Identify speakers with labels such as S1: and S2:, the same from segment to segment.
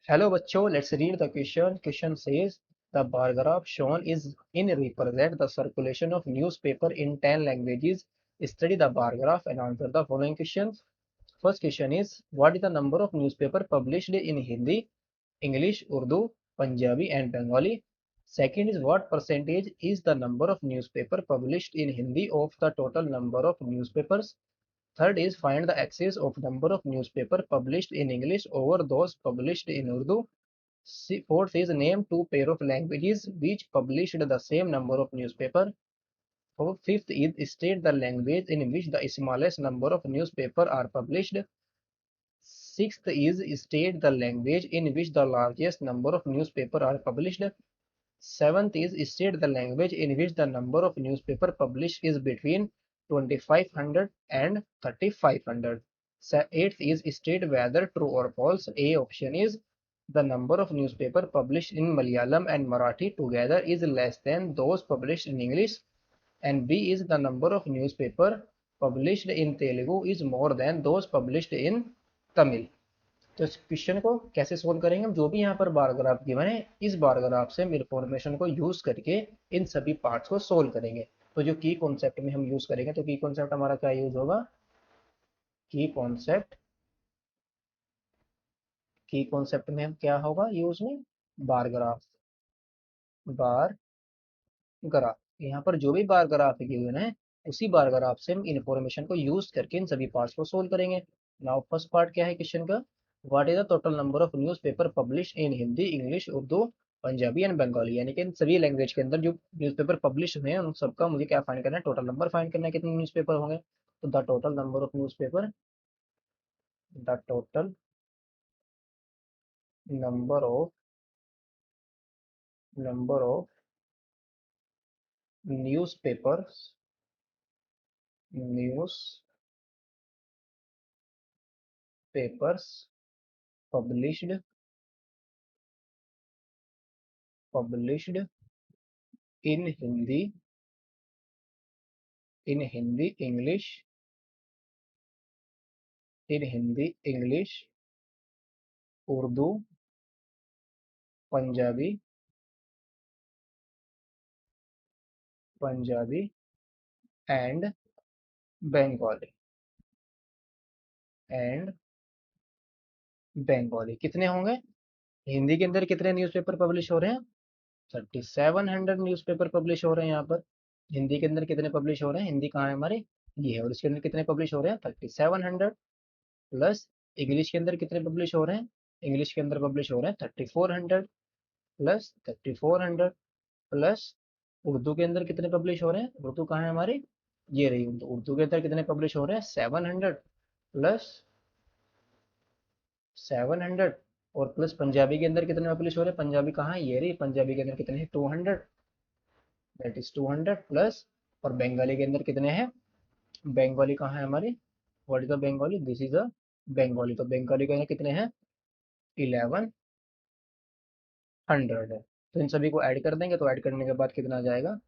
S1: Hello बच्चों, let's read the question. Question says the bar graph shown is in represent the circulation of newspaper in 10 languages. Study the bar graph and answer the following questions. First question is what is the number of newspaper published in Hindi, English, Urdu, Punjabi and Bengali? Second is what percentage is the number of newspaper published in Hindi of the total number of newspapers? Third is find the excess of number of newspaper published in English over those published in Urdu. Fourth is name two pair of languages which published the same number of newspaper. Fifth is state the language in which the smallest number of newspaper are published. Sixth is state the language in which the largest number of newspaper are published. Seventh is state the language in which the number of newspaper published is between 2500 and 3500. Eighth is state whether true or false. A option is the number of newspaper published in Malayalam and Marathi together is less than those published in English, and B is the number of newspaper published in Telugu is more than those published in Tamil. तो इस question को कैसे solve करेंगे हम, जो भी यहाँ पर बार ग्राफ गिवन है इस बार ग्राफ से हम इंफॉर्मेशन को यूज करके इन सभी पार्ट्स को सोल्व करेंगे। तो जो की कॉन्सेप्ट में हम यूज करेंगे, तो की कॉन्सेप्ट हमारा क्या यूज होगा, की कॉन्सेप्ट की कॉन्सेप्ट में हम क्या होगा यूज में, बार ग्राफ। बार ग्राफ यहाँ पर जो भी बार ग्राफ गिवन है उसी बार ग्राफ से हम इंफॉर्मेशन को यूज करके इन सभी पार्ट्स को सोल्व करेंगे। नाउ फर्स्ट पार्ट क्या है क्वेश्चन का, what is the total number of news paper publish in Hindi, English, Urdu, Punjabi and Bengali, यानी कि इन सभी लैंग्वेज के अंदर जो न्यूज़पेपर पब्लिश हुए हैं उन सबका मुझे क्या फाइंड करना है, टोटल नंबर फाइंड करना है, कितने न्यूज़पेपर होंगे। तो the total number of newspaper, the total number of newspapers, news papers published published in Hindi, in Hindi English, in Hindi English, Urdu, Punjabi, Punjabi and Bengali, and Bengali कितने होंगे। हिंदी के अंदर कितने न्यूज़पेपर पब्लिश हो रहे हैं, 3700 न्यूज़पेपर पब्लिश हो रहे हैं यहाँ पर। हिंदी के अंदर कितने पब्लिश हो रहे हैं, हिंदी कहाँ है हमारे, ये है, और इसके अंदर कितने पब्लिश हो रहे हैं 3700 प्लस। इंग्लिश के अंदर कितने पब्लिश हो रहे हैं, इंग्लिश के अंदर पब्लिश हो रहे हैं 3400 प्लस 3400 प्लस। उर्दू के अंदर कितने पब्लिश हो रहे हैं, उर्दू कहाँ है हमारी, ये रही, तो उर्दू के अंदर कितने पब्लिश हो रहे हैं 700 प्लस 700, और प्लस पंजाबी के अंदर कितने पब्लिश हो रहे हैं, पंजाबी कहाँ है, ये रही, पंजाबी के अंदर कितने हैं 200, दैट इज 200 प्लस। और बंगाली के अंदर कितने हैं, बंगाली कहाँ है हमारी, what is the Bengali, this is a Bengali, तो बंगाली के अंदर कितने हैं 1100 है। तो इन सभी को ऐड कर देंगे, तो ऐड करने के बाद कितना आ जाएगा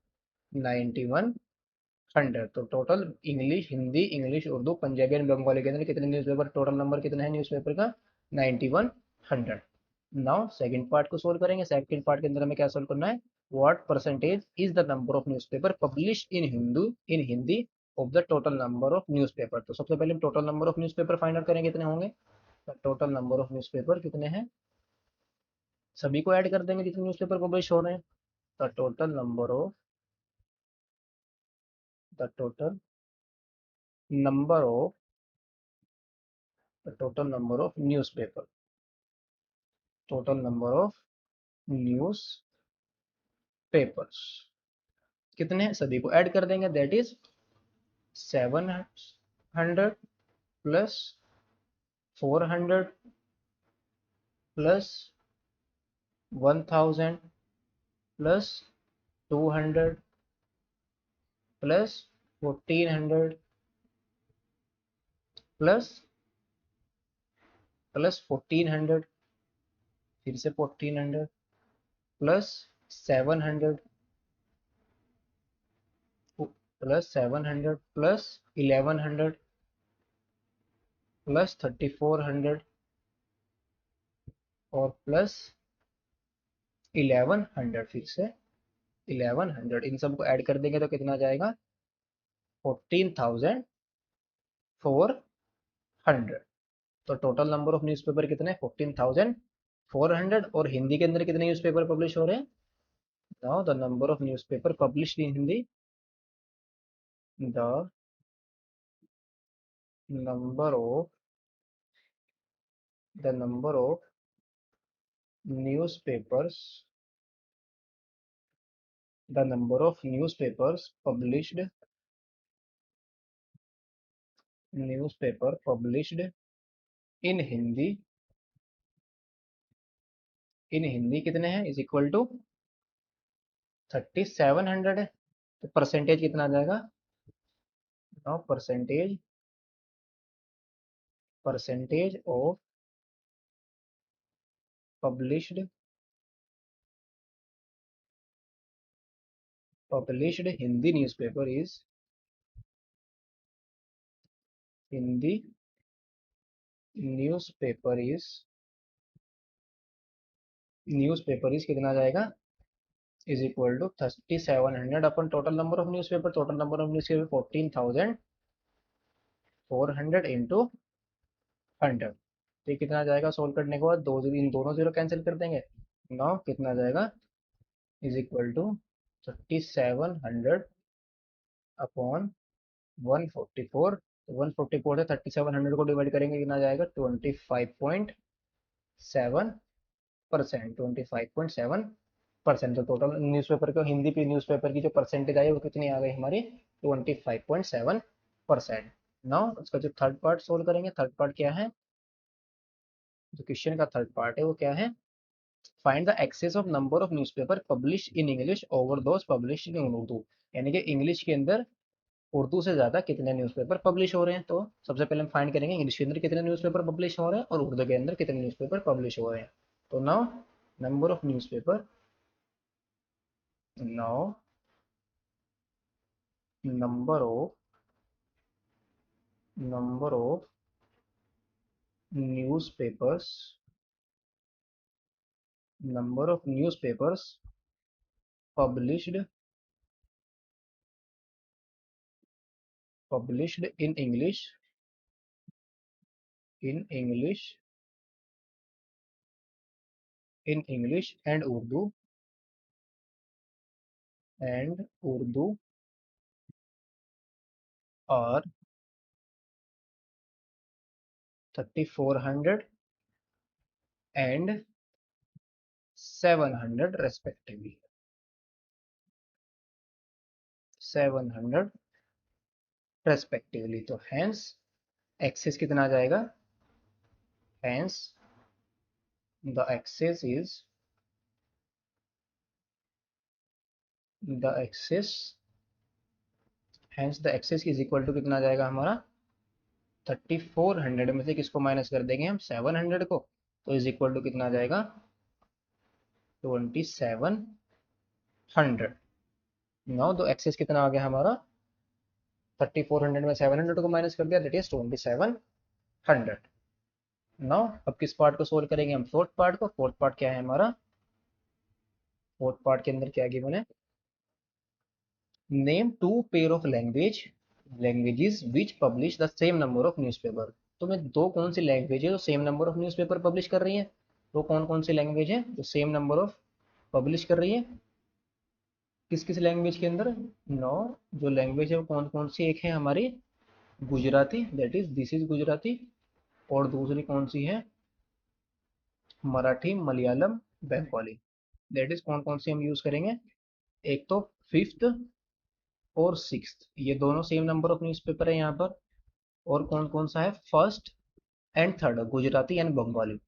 S1: 9100। तो total English, Hindi, English, Urdu, Punjabi and Bengali के अंदर कितने न्यूज़पेपर, टोटल नंबर कितना है न्यूज़पेपर का 9100। नाउ सेकंड पार्ट को सोल्व करेंगे। सेकंड पार्ट के अंदर हमें क्या सोल्व करना है, what percentage is the number of newspaper publish in Hindu, in Hindi of the total number of newspaper. तो सबसे पहले हम total number of newspaper find out करेंगे कितने होंगे। टोटल नंबर ऑफ न्यूज़पेपर कितने हैं, सभी को ऐड कर देंगे जितने न्यूज़पेपर पब्लिश हो रहे हैं। The total number of, the total number of, the total number of newspaper, total number of news papers कितने हैं, सभी को ऐड कर देंगे, that is 700 plus 400 plus 1000 plus 200 plus 1400 plus 1400, फिर से 1400 प्लस 700 प्लस 700 प्लस 1100 प्लस 3400 और प्लस 1100, फिर से 1100, इन सबको ऐड कर देंगे तो कितना जाएगा? 14,400। तो टोटल नंबर ऑफ न्यूज़पेपर कितने? 14,400। और हिंदी के अंदर कितने न्यूज़पेपर पब्लिश हो रहे हैं? Now the number of newspaper published in Hindi, the number of the number of newspapers the number of newspaper published in Hindi कितने हैं? इज इक्वल टू 3700 है। तो परसेंटेज कितना आ जाएगा? Now percentage of published Hindi Hindi newspaper is कितना आ जाएगा? Is equal to 3700 upon total number of newspaper 14,400 into 100। तो ये कितना आ जाएगा? सोल्व करने के बाद दो इन दोनों जीरो कैंसिल कर देंगे। नौ कितना आ जाएगा? Is equal to 3700 upon 144। 144 से 3700 को डिवाइड करेंगे, कितना आ जाएगा? 25.7%। 25.7%। तो टोटल न्यूज़पेपर को हिंदी पे न्यूज़पेपर की जो परसेंटेज आई वो कितनी आ गई हमारी? 25.7%। नाउ उसका जो थर्ड पार्ट सोल्व करेंगे, थर्ड पार्ट क्या है? जो क्वेश्चन का थर्ड पार्ट है वो क्या है? Find the excess of number of newspaper publish in English over those publish in Urdu. यानी कि इंग्लिश के अंदर उर्दू से ज्यादा कितने न्यूज़पेपर पब्लिश हो रहे हैं। तो सबसे पहले हम फाइंड करेंगे इंग्लिश के अंदर कितने न्यूज़पेपर पब्लिश हो रहे हैं और उर्दू के अंदर कितने न्यूज़पेपर पब्लिश हो रहे हैं। तो now number of newspaper now number of number of newspapers number of newspapers published published in English and Urdu are 3400 and 700 respectively. 700 respectively. तो हैंस एक्सेस कितना आ जाएगा? Hence the excess is the excess hence the excess is equal to कितना आ जाएगा हमारा? 3400 में से किसको माइनस कर देंगे हम? 700 को। तो इज इक्वल टू कितना आ जाएगा? 2700। नाउ दो एक्सेस कितना आ गया हमारा? 3400 में 700 को माइनस कर दिया, दैट इज 2700। नाउ अब किस पार्ट को सोल्व करेंगे हम? फोर्थ पार्ट को। फोर्थ पार्ट क्या है हमारा? फोर्थ पार्ट के अंदर क्या गिवन है? Name two pair of languages which publish the same number of newspaper. तो मैं दो कौन सी लैंग्वेज है जो same number of newspaper publish कर रही है? तो कौन कौन सी लैंग्वेज है जो सेम नंबर ऑफ पब्लिश कर रही है? किस किस लैंग्वेज के अंदर? नो, जो लैंग्वेज है वो कौन कौन सी? एक है हमारी Gujarati, that is this is Gujarati. और दूसरी कौन सी है? मराठी, मलयालम, बंगाली। दैट इज कौन कौन सी हम यूज करेंगे? एक तो फिफ्थ और सिक्स्थ, ये दोनों सेम नंबर ऑफ न्यूज़पेपर है यहाँ पर। और कौन कौन सा है? First and third, Gujarati and Bengali.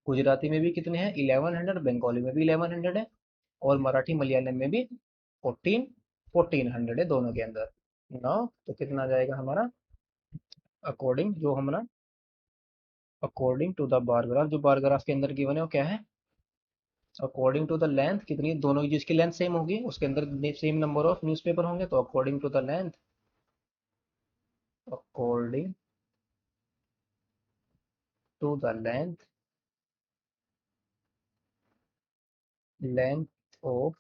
S1: Gujarati में भी कितने हैं? 1100। बंगाली में भी 1100 है। और मराठी मलयालम में भी 1400 है दोनों के अंदर। नाउ तो कितना आ जाएगा हमारा? अकॉर्डिंग जो हमारा according to the bar graph, जो बार ग्राफ के अंदर गिवन है वो क्या है? अकॉर्डिंग टू द लेंथ, कितनी दोनों जिसकी लेंथ सेम होगी उसके अंदर सेम नंबर ऑफ न्यूज़पेपर होंगे। तो according to the length according to the length length of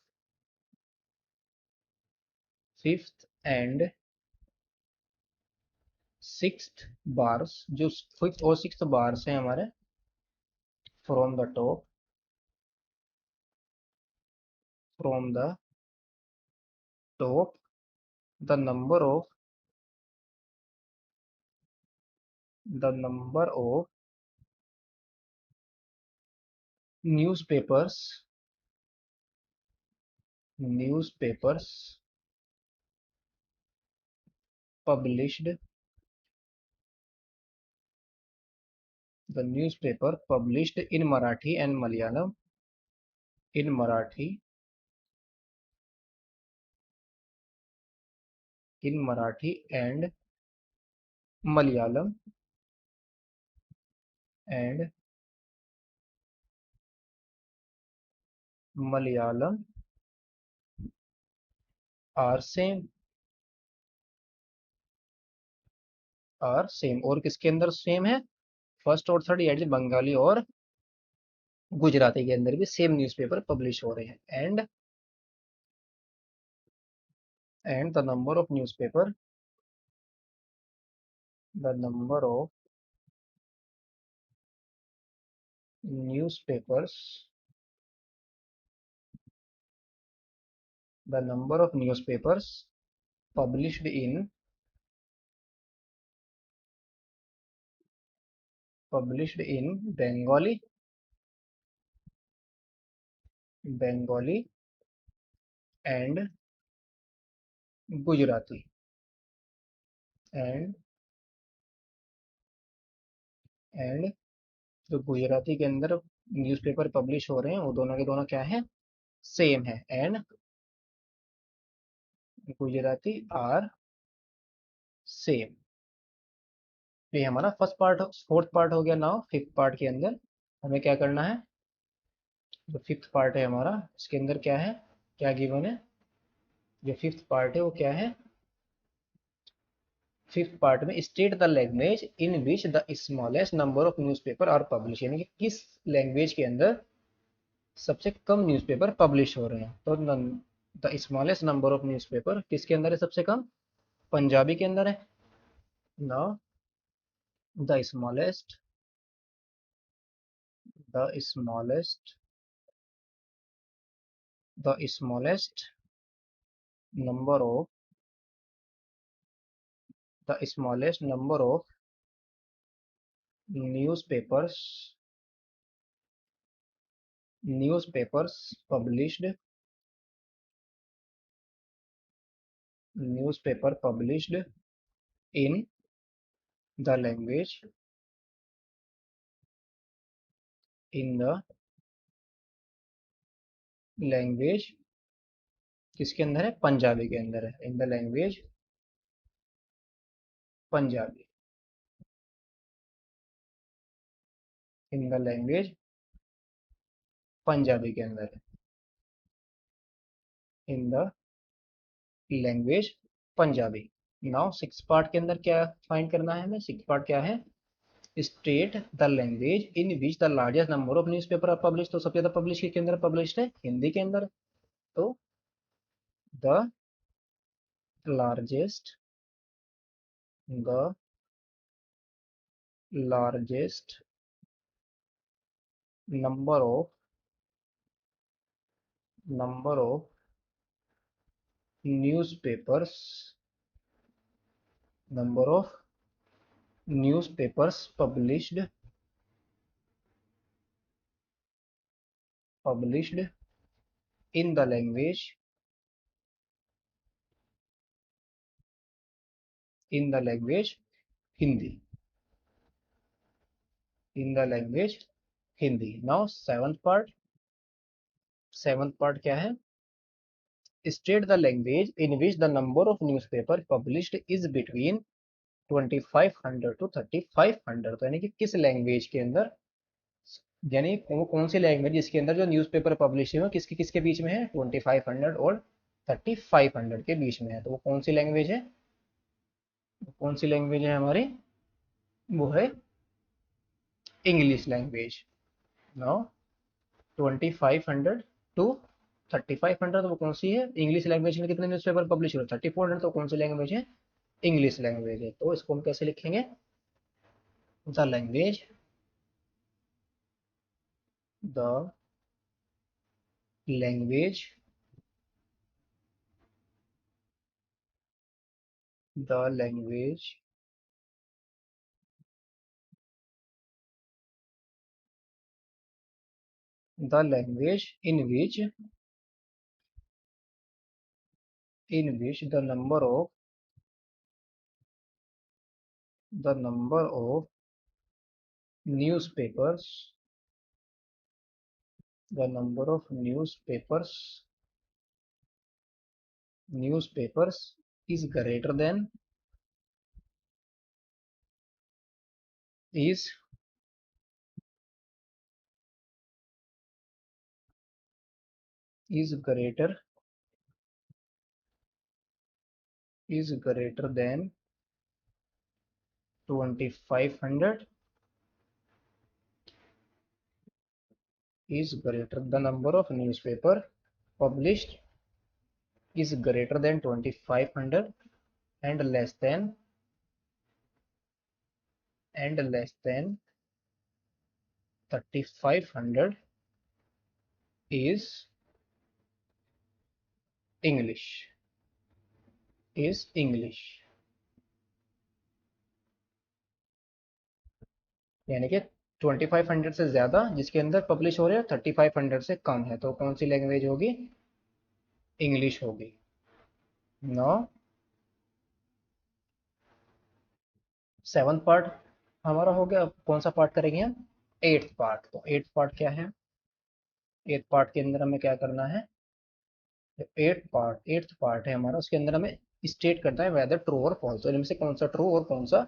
S1: fifth and sixth bars, जो फिफ्थ और सिक्स्थ बार्स हैं हमारे, from the top, from the top, the number of, the number of newspapers, newspapers published, the newspaper published in Marathi and Malayalam, in Marathi, in Marathi and Malayalam, and Malayalam are same, are same, और किसके अंदर same है, first और third, यानी बंगाली और गुजराती के अंदर भी सेम न्यूज़पेपर पब्लिश हो रहे हैं, and the number of newspaper, the number of newspapers, the number of newspapers published in, published in Bengali, Bengali and Gujarati, and and जो गुजराती के अंदर न्यूज़पेपर पब्लिश हो रहे हैं वो दोनों के दोनों क्या है, सेम है, एंड गुजराती आर सेम। ये हमारा फर्स्ट पार्ट, फोर्थ पार्ट हो गया। नाउ फिफ्थ पार्ट के अंदर हमें क्या करना है, जो फिफ्थ पार्ट है हमारा, इसके अंदर क्या है, क्या गिवन है, जो फिफ्थ पार्ट है वो क्या है, फिफ्थ पार्ट में state the language in which the smallest number of newspaper are publish, यानी कि किस लैंग्वेज के अंदर सबसे कम न्यूज़पेपर पब्लिश हो रहे हैं। तो the smallest number of newspaper किसके अंदर है सबसे कम, पंजाबी के अंदर है। Now the smallest, the smallest, the smallest number of, the smallest number of newspapers, newspapers published, newspaper published in the language, in the language किसके अंदर है, पंजाबी के अंदर है, in the language Punjabi, in the language Punjabi के अंदर है, in the language Punjabi. Now six part के अंदर क्या फाइंड करना है हमें, सिक्स पार्ट क्या है, state the language in which the largest number of newspaper are publish, तो सबसे ज्यादा पब्लिश के अंदर पब्लिश है हिंदी के अंदर, तो the largest, the largest number of, number of newspapers, number of newspapers published, published in the language, in the language Hindi, in the language Hindi। Now seventh part क्या है, state the language in which the number of newspaper published is between 2500 to 3500, तो यानी कि किस language के अंदर, यानी वो कौन सी लैंग्वेज जिसके अंदर जो न्यूज़पेपर पब्लिश है किसके किसके बीच में है, 2500 और 3500 के बीच में है, तो वो कौन सी लैंग्वेज है, कौन सी लैंग्वेज है हमारी, वो है इंग्लिश लैंग्वेज। नाउ 2500 टू 3500, तो वो कौन सी है? इंग्लिश लैंग्वेज में कितने न्यूज़पेपर पब्लिश हो रहे? 3400, तो कौन सी लैंग्वेज है? इंग्लिश लैंग्वेज है। तो इसको हम कैसे लिखेंगे? The language, the language, the language the language in which the number of newspapers the number of newspapers is greater than is is greater than 2500, is greater the number of newspaper published is greater than 2500 and less than 3500 is English is English। यानी कि 2500 से ज्यादा जिसके अंदर publish हो रहे हैं, 3500 से कम है, तो कौन सी लैंग्वेज होगी? इंग्लिश होगी। नो, सेवन्थ पार्ट हमारा हो गया। कौन सा पार्ट करेंगे हम? Eighth part. तो एट्थ पार्ट क्या है? एट्थ पार्ट के अंदर हमें क्या करना है? एट्थ पार्ट है हमारा, उसके अंदर हमें स्टेट करना है वेदर ट्रू और फॉल्स, तो इनमें से कौन सा ट्रू और कौन सा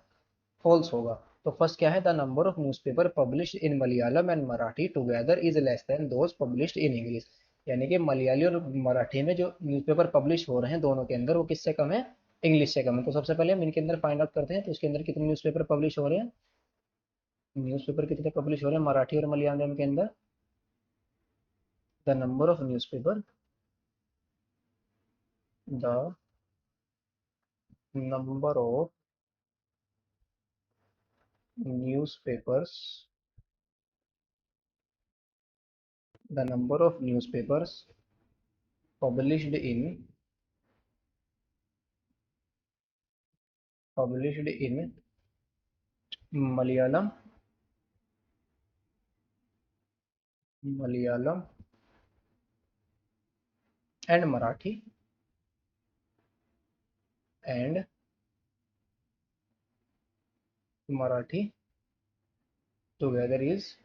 S1: फॉल्स होगा। तो फर्स्ट क्या है? The number of newspaper published in Malayalam and Marathi together is less than those published in English. यानी कि मलयाली और मराठी में जो न्यूज़पेपर पब्लिश हो रहे हैं दोनों के अंदर, वो किससे कम है? इंग्लिश से कम है। तो सबसे पहले हम इनके अंदर फाइंड आउट करते हैं, तो इसके अंदर कितने न्यूज़पेपर पब्लिश हो रहे हैं? न्यूज़पेपर कितने पब्लिश हो रहे हैं मराठी और मलयालम के अंदर? The number of newspaper the number of newspapers the number of newspapers published in Malayalam Malayalam and and Marathi together is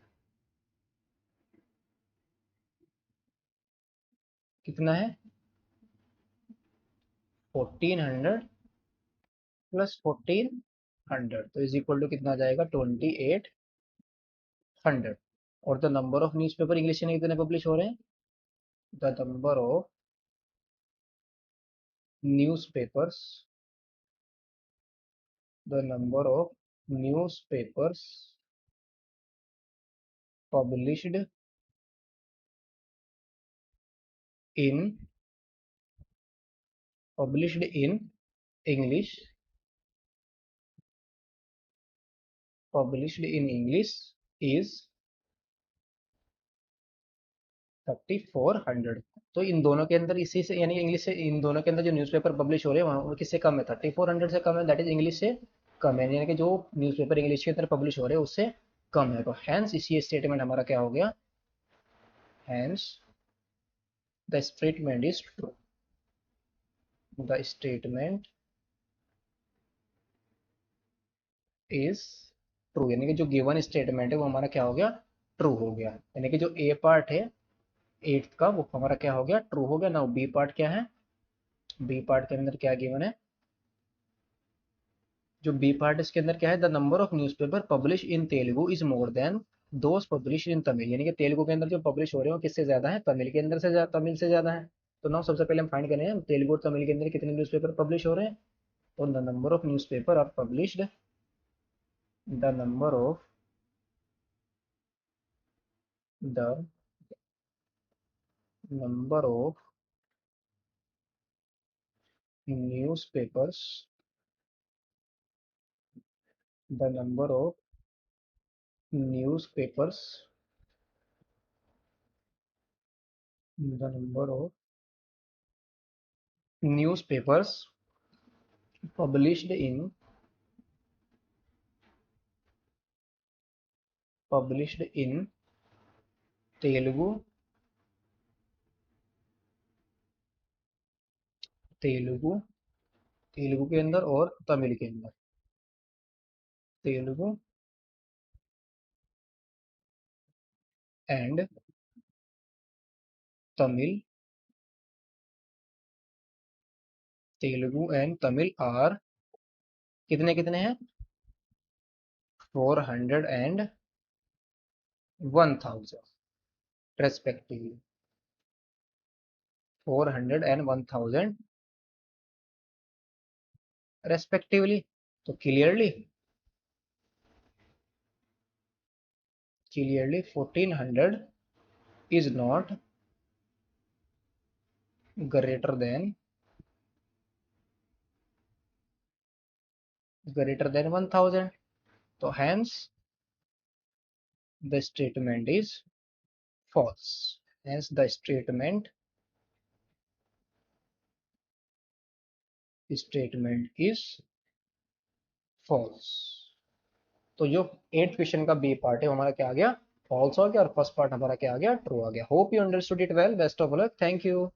S1: कितना है? 1400 प्लस 1400, तो इज इक्वल टू कितना आ जाएगा? 2800। और the number of newspaper English में कितने पब्लिश हो रहे हैं? The number of newspapers the number of newspapers published in English is 3400। तो इन दोनों के अंदर इसी से, यानी इंग्लिश से, इन दोनों के अंदर जो न्यूज़पेपर पब्लिश हो रहे हैं वहाँ वो किससे कम है? 3400 से कम है, दैट इज इंग्लिश से कम है, यानी कि जो न्यूज़पेपर इंग्लिश के अंदर पब्लिश हो रहे हैं उससे कम है। तो हैंस इसी स्टेटमेंट हमारा क्या हो गया? Hence the statement is true. The statement is true, यानी कि जो गिवन स्टेटमेंट है वो हमारा क्या हो गया? ट्रू हो गया। यानी कि जो ए पार्ट है एट्थ का वो हमारा क्या हो गया? ट्रू हो गया। नाउ बी पार्ट क्या है? बी पार्ट के अंदर क्या गिवन है? जो बी पार्ट इसके अंदर क्या है? The number of newspaper publish in Telugu is more than those publish in Tamil. यानी कि तेलुगु के अंदर जो पब्लिश हो रहे हो किससे ज्यादा है? तमिल के अंदर से तमिल से ज्यादा है। तो नाउ सबसे पहले हम फाइंड करें तेलुगु और तमिल के अंदर कितने न्यूज़पेपर पब्लिश हो रहे हैं। तो the number of newspaper are published the number of the number of newspapers, the number of newspapers, the number of newspapers published in published in Telugu, Telugu Telugu के अंदर और तमिल के अंदर, Telugu and Tamil, Telugu and Tamil are कितने कितने हैं, 400 एंड 1000 रेस्पेक्टिवली, 400 एंड 1000 रेस्पेक्टिवली। तो clearly 1400 is not greater than 1000, तो hence the statement is false, hence the statement is false। तो जो 8th क्वेश्चन का बी पार्ट है हमारा क्या आ गया, फॉल्स हो गया, और फर्स्ट पार्ट हमारा क्या आ गया, ट्रू आ गया। Hope you understood it well, best of luck, thank you.